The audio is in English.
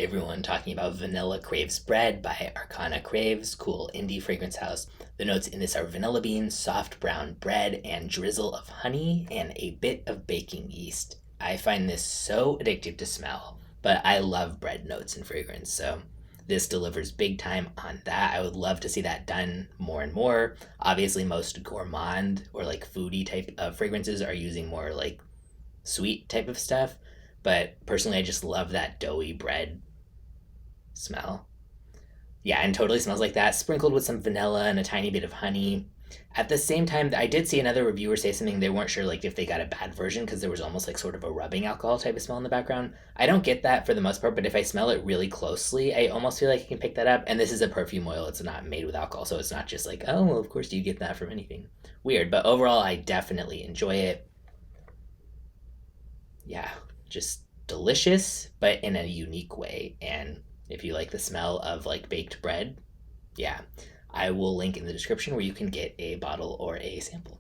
Hey everyone, talking about Vanilla Craves bread by Arcana Craves, cool indie fragrance house. The notes in this are vanilla beans, soft brown bread, and drizzle of honey, and a bit of baking yeast. I find this so addictive to smell, but I love bread notes and fragrance, so this delivers big time on that. I would love to see that done more and more. Obviously, most gourmand or like foodie type of fragrances are using more like sweet type of stuff, but personally, I just love that doughy bread smell. Yeah, and totally smells like that, sprinkled with some vanilla and a tiny bit of honey. At the same time, I did see another reviewer say something they weren't sure like if they got a bad version because there was almost like sort of a rubbing alcohol type of smell in the background. I don't get that for the most part, but if I smell it really closely, I almost feel like I can pick that up. And this is a perfume oil; it's not made with alcohol, so it's not just like, oh, well, of course you get that from anything. Weird, but overall, I definitely enjoy it. Yeah, just delicious, but in a unique way. And if you like the smell of like baked bread, yeah, I will link in the description where you can get a bottle or a sample.